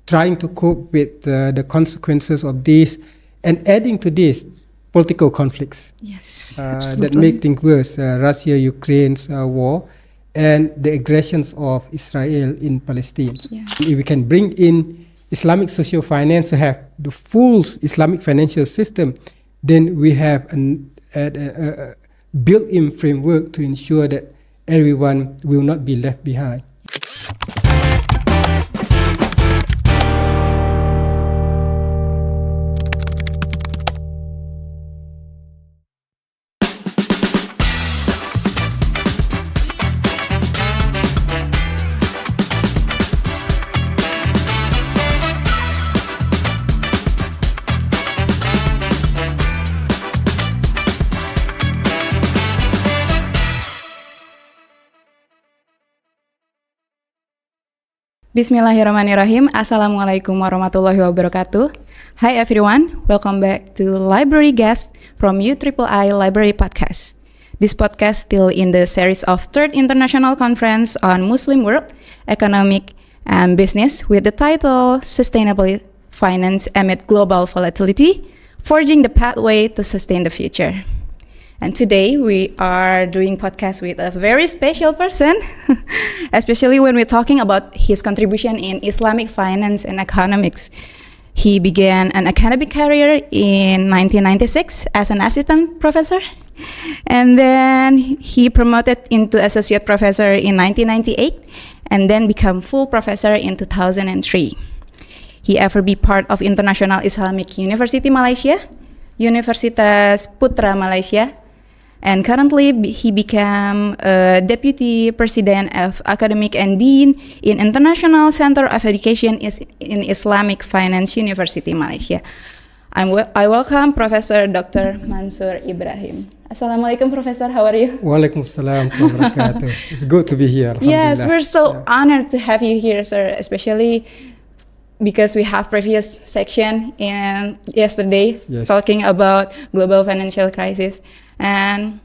trying to cope with the consequences of this, and adding to this political conflicts that make things worse, Russia-Ukraine's war, and the aggressions of Israel in Palestine. If we can bring in Islamic social finance to have the full Islamic financial system, then we have a built-in framework to ensure that everyone will not be left behind. Bismillahirrahmanirrahim. Assalamualaikum warahmatullahi wabarakatuh. Hi everyone, welcome back to Library Guest from UIII Library Podcast. This podcast still in the series of Third International Conference on Muslim World, Economic and Business with the title Sustainable Finance Amid Global Volatility, Forging the Pathway to Sustain the Future. And today we are doing podcast with a very special person, especially when we're talking about his contribution in Islamic finance and economics. He began an academic career in 1996 as an assistant professor, and then he promoted into associate professor in 1998, and then become full professor in 2003. He ever be part of International Islamic University Malaysia, Universitas Putra Malaysia, and currently he became Deputy President of Academic and Dean in International Center of Education in Islamic Finance University Malaysia. I welcome Professor Dr. Mansor H.Ibrahim. Assalamualaikum, Professor. How are you? Waalaikumsalam warahmatullahi wabarakatuh. It's good to be here. Yes, we're so honored to have you here, sir, especially because we have previous section in yesterday talking about global financial crisis. And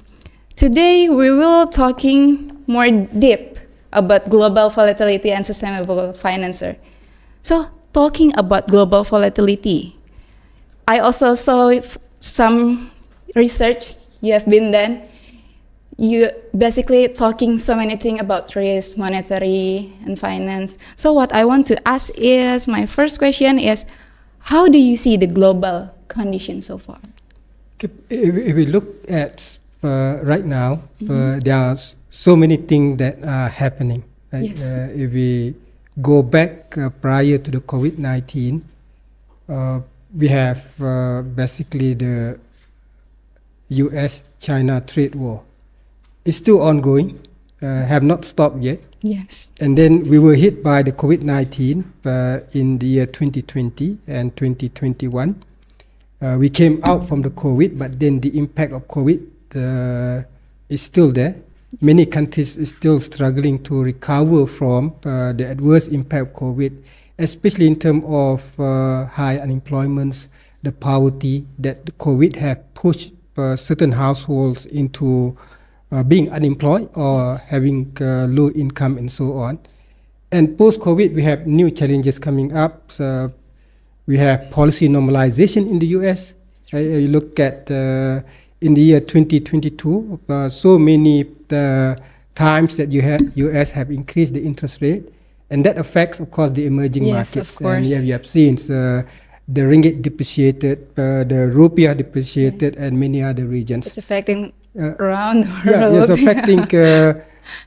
today we will talking more deep about global volatility and sustainable finance. So talking about global volatility, I also saw some research you have been done. You basically talking so many things about risk, monetary and finance. So what I want to ask is, my first question is, how do you see the global condition so far? If we look at right now, there are so many things that are happening. Right? If we go back prior to the COVID-19, we have basically the US-China trade war. It's still ongoing, have not stopped yet. Yes. And then we were hit by the COVID-19 in the year 2020 and 2021. We came out from the COVID, but then the impact of COVID is still there. Many countries are still struggling to recover from the adverse impact of COVID, especially in terms of high unemployment, the poverty that the COVID have pushed certain households into being unemployed or having low income and so on. And post-COVID, we have new challenges coming up. So we have policy normalization in the US. You look at in the year 2022, so many times that US have increased the interest rate, and that affects, of course, the emerging markets. And you have seen the ringgit depreciated, the rupiah depreciated, and many other regions. It's affecting around the world. It's affecting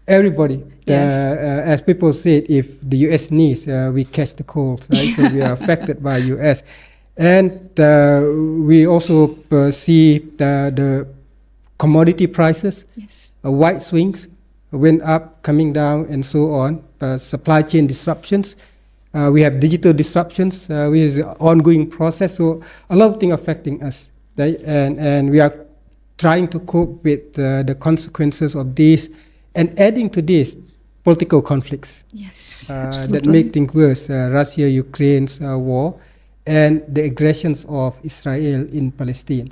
everybody. As people said, if the US sneeze, we catch the cold, right? So we are affected by US. And we also see the commodity prices, wide swings, went up, coming down, and so on. Supply chain disruptions. We have digital disruptions, which is an ongoing process. So a lot of things affecting us, right? And we are trying to cope with the consequences of this, and adding to this, political conflicts that make things worse, Russia-Ukraine's war, and the aggressions of Israel in Palestine.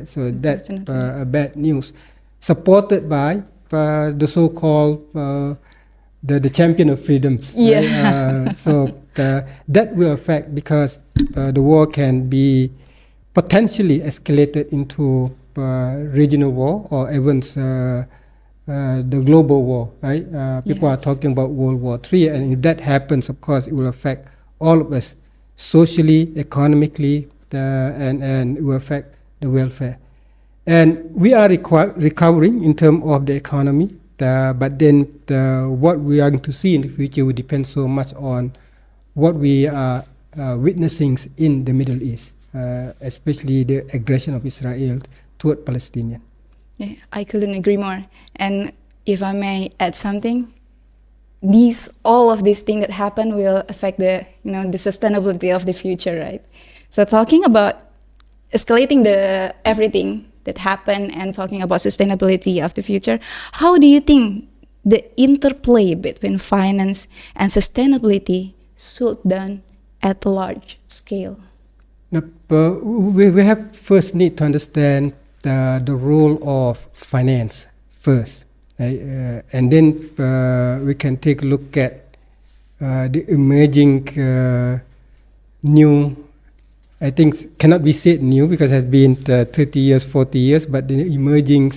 So that's bad news, supported by the so-called the champion of freedoms. Right? So that will affect because the war can be potentially escalated into regional war or even the global war, right? People are talking about World War III, and if that happens, of course, it will affect all of us socially, economically, and it will affect the welfare. And we are recovering in terms of the economy, but then what we are going to see in the future will depend so much on what we are witnessing in the Middle East, especially the aggression of Israel toward Palestinians. Yeah, I couldn't agree more. And if I may add something, all of these things that happen will affect the the sustainability of the future, right? So talking about escalating everything that happened and talking about sustainability of the future, how do you think the interplay between finance and sustainability should done at a large scale? We have first need to understand the role of finance first, right? And then we can take a look at the emerging new, I think cannot be said new because it has been 30 years, 40 years, but the emerging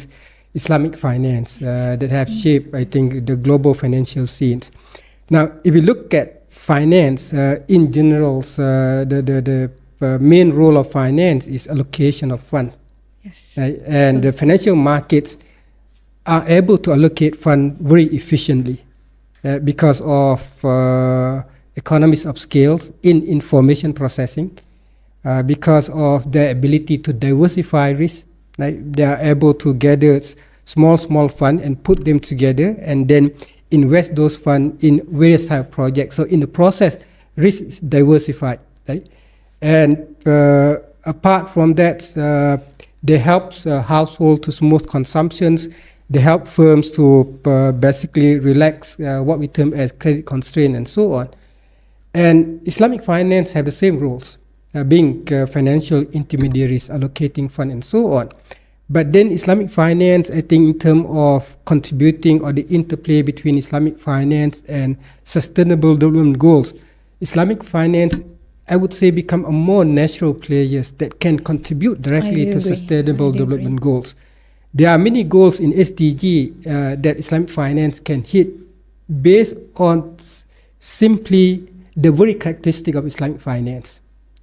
Islamic finance that have shaped, I think, the global financial scenes. Now, if you look at finance in general, the main role of finance is allocation of funds. Yes. Right? And the financial markets are able to allocate funds very efficiently because of economies of scales in information processing, because of their ability to diversify risk. Right? They are able to gather small funds and put them together and then invest those funds in various type of projects. So in the process, risk is diversified. Right? And apart from that, they help households to smooth consumptions. They help firms to basically relax what we term as credit constraint and so on. And Islamic finance have the same rules, being financial intermediaries, allocating funds and so on. But then Islamic finance, I think in terms of contributing or the interplay between Islamic finance and sustainable development goals, Islamic finance, I would say, become a more natural players that can contribute directly to sustainable development goals. There are many goals in SDG that Islamic finance can hit based on simply the very characteristic of Islamic finance.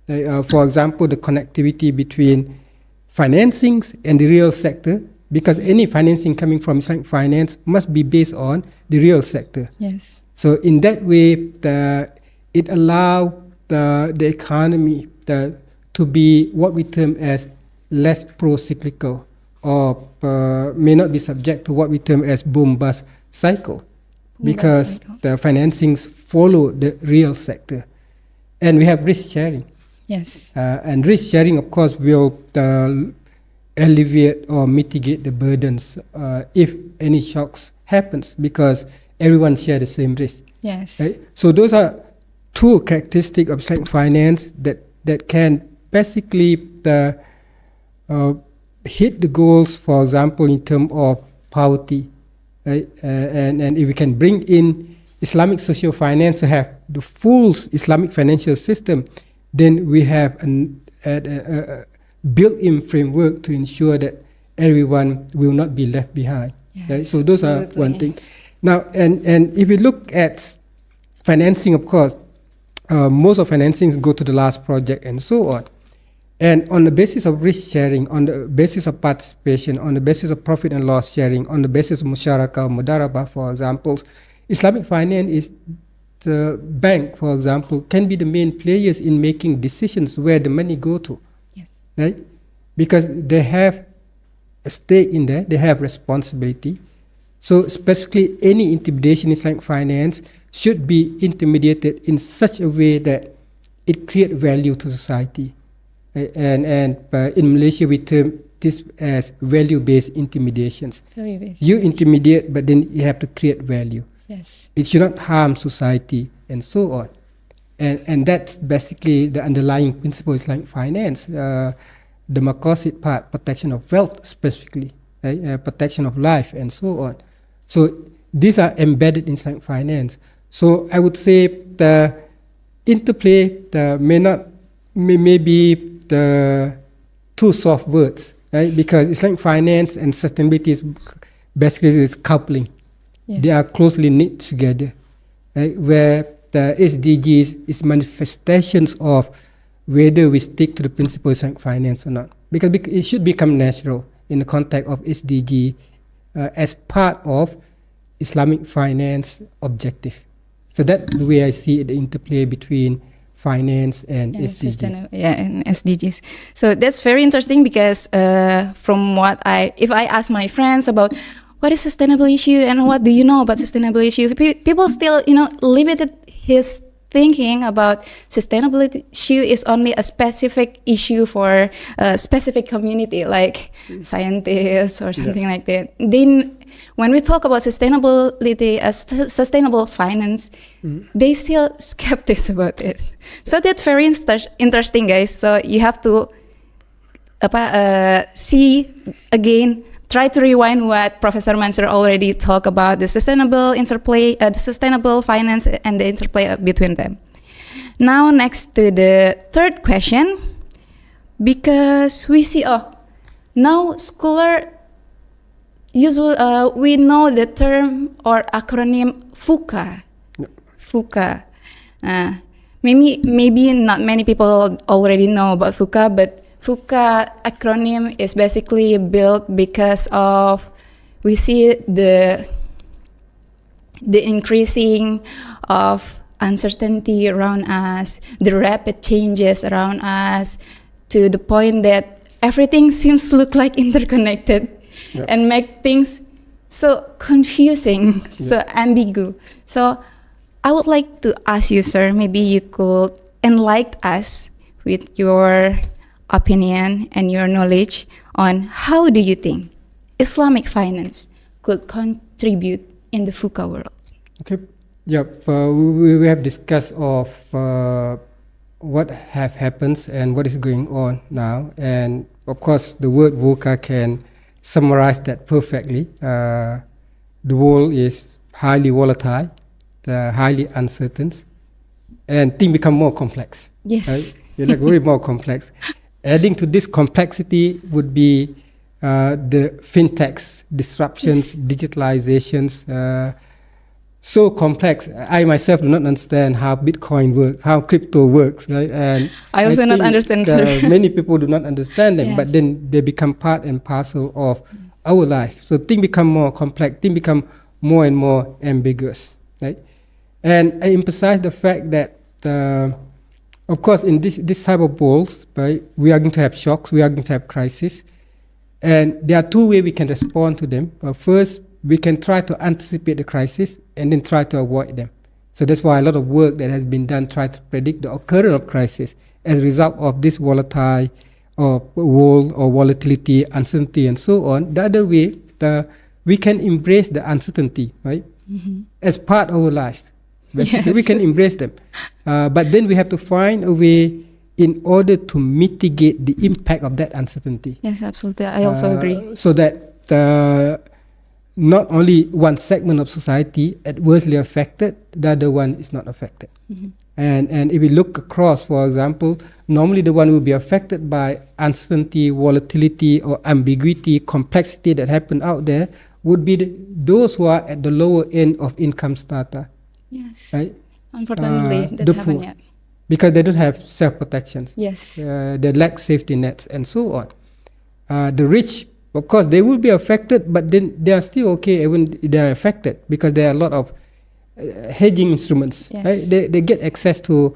For example, the connectivity between financings and the real sector, because any financing coming from Islamic finance must be based on the real sector. Yes. So in that way, it allows the economy to be what we term as less pro-cyclical, or may not be subject to what we term as boom-bust cycle, because the financings follow the real sector. And we have risk sharing. Yes. And risk sharing, of course, will alleviate or mitigate the burdens if any shocks happens, because everyone shares the same risk. Yes. Right? So those are two characteristics of Islamic finance that can basically hit the goals, for example, in terms of poverty. Right? And if we can bring in Islamic social finance to have the full Islamic financial system, then we have a built-in framework to ensure that everyone will not be left behind. Yes, right? So those absolutely. are one thing. Now, and if we look at financing, of course, most of financings go to the last project and so on. And on the basis of risk sharing, on the basis of participation, on the basis of profit and loss sharing, on the basis of musharaka, mudarabah, for example, Islamic finance is the bank, for example, can be the main players in making decisions where the money go to. Yes. Right? Because they have a stake in there, they have responsibility. So specifically, any intermediation in Islamic finance should be intermediated in such a way that it creates value to society. And in Malaysia, we term this as value-based intermediations. Value-based. You intermediate, but then you have to create value. Yes. It should not harm society and so on. And that's basically the underlying principle of Islamic finance. The maqasid part, protection of wealth specifically, right? Protection of life and so on. So these are embedded in Islamic finance. So I would say interplay may be the two soft words, right? Because Islamic finance and sustainability is basically is coupling. Yeah. They are closely knit together, right? Where the SDGs is manifestations of whether we stick to the principles of Islamic finance or not. Because it should become natural in the context of SDG as part of Islamic finance objective. So that's the way I see the interplay between finance and SDGs. And SDGs. So that's very interesting because from if I ask my friends about what is sustainable issue and what do you know about sustainable issue, people still, limited his thinking about sustainability issue is only a specific issue for a specific community, like scientists or something like that. Then when we talk about sustainability as sustainable finance, they still skeptics about it. So that's very interesting, guys. So you have to see again, try to rewind what Professor Mansor already talked about, the sustainable interplay, the sustainable finance and the interplay between them. Now next to the third question, because we see, now scholar we know the term or acronym FUCA. Yep. FUCA. Maybe not many people already know about FUCA, but FUCA acronym is basically built because of we see the increasing of uncertainty around us, the rapid changes around us, to the point that everything seems to look like interconnected. Yep. And make things so confusing, yep. So ambiguous. So I would like to ask you, sir, maybe you could enlighten us with your opinion and your knowledge on how do you think Islamic finance could contribute in the FUCA world? Okay. Yep. We have discussed of what have happened and what is going on now, and of course the word VUCA can summarize that perfectly. The world is highly volatile, highly uncertain, and things become more complex. Yes. Right? You're like way more complex. Adding to this complexity would be the fintechs, disruptions, digitalizations. So complex. I myself do not understand how Bitcoin works, how crypto works. Right? And I also not understand. Many people do not understand them, yes. But then they become part and parcel of our life. So things become more complex. Things become more and more ambiguous. Right? And I emphasize the fact that, of course, in this type of worlds, right, we are going to have shocks. We are going to have crises, and there are two ways we can respond to them. First, we can try to anticipate the crisis and then try to avoid them. So that's why a lot of work that has been done try to predict the occurrence of crisis as a result of this volatile world or volatility, uncertainty, and so on. The other way, we can embrace the uncertainty, right, as part of our life. Basically, yes. We can embrace them. But then we have to find a way in order to mitigate the impact of that uncertainty. Yes, absolutely. I also agree. So that not only one segment of society adversely affected, the other one is not affected. And if we look across, for example, normally the one will be affected by uncertainty, volatility, or ambiguity, complexity that happen out there would be those who are at the lower end of income strata. Yes. Right? Unfortunately, that haven't yet. Because they don't have self-protections. Yes. They lack safety nets and so on. The rich, of course, they will be affected, but then they are still okay even if they are affected because there are a lot of hedging instruments. Yes. Right? They get access to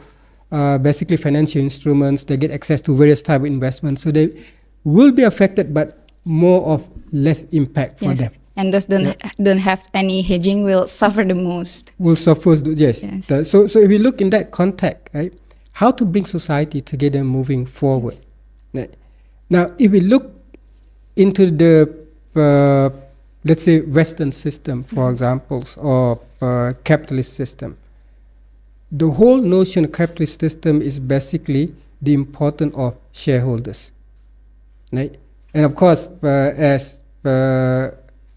basically financial instruments. They get access to various type of investments. So they will be affected, but more of less impact for them. And those don't have any hedging will suffer the most. Will suffer, yes. So if we look in that context, right, how to bring society together moving forward. Right? Now, if we look into the, let's say, Western system, for example, or capitalist system, the whole notion of capitalist system is basically the importance of shareholders. Right? And of course, as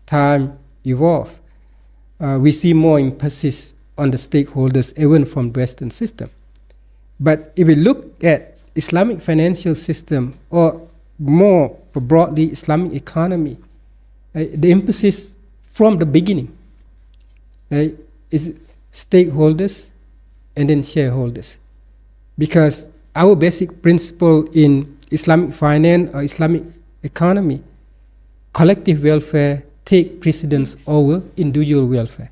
time evolve, we see more emphasis on the stakeholders even from Western system. But if we look at Islamic financial system, or more broadly Islamic economy, the emphasis from the beginning is stakeholders and then shareholders. Because our basic principle in Islamic finance or Islamic economy, collective welfare take precedence over individual welfare.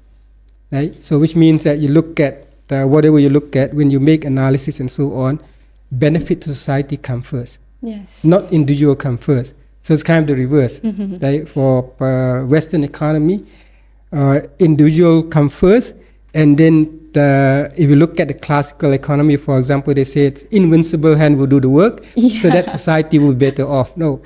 Right? So which means that you look at whatever you look at, when you make analysis and so on, benefit to society come first. Yes. Not individual come first. So it's kind of the reverse. Right? For Western economy, individual come first, and then if you look at the classical economy, for example, they say it's invincible hand will do the work, so that society will be better off. No,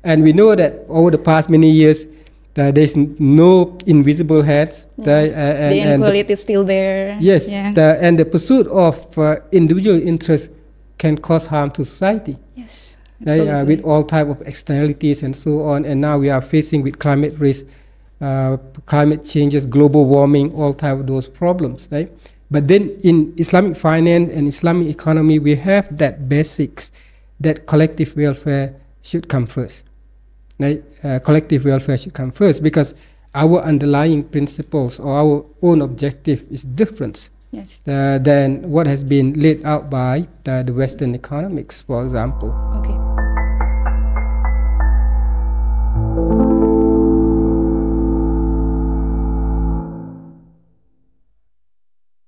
and we know that over the past many years, there's no invisible hands. Yes. The inequality is still there. Yes, and the pursuit of individual interest can cause harm to society. Yes, with all type of externalities and so on. And now we are facing with climate risk, climate changes, global warming, all type of those problems, right? But then in Islamic finance and Islamic economy, we have that basics that collective welfare should come first, right? Collective welfare should come first because our underlying principles or our own objective is different than what has been laid out by the Western economics, for example. Okay.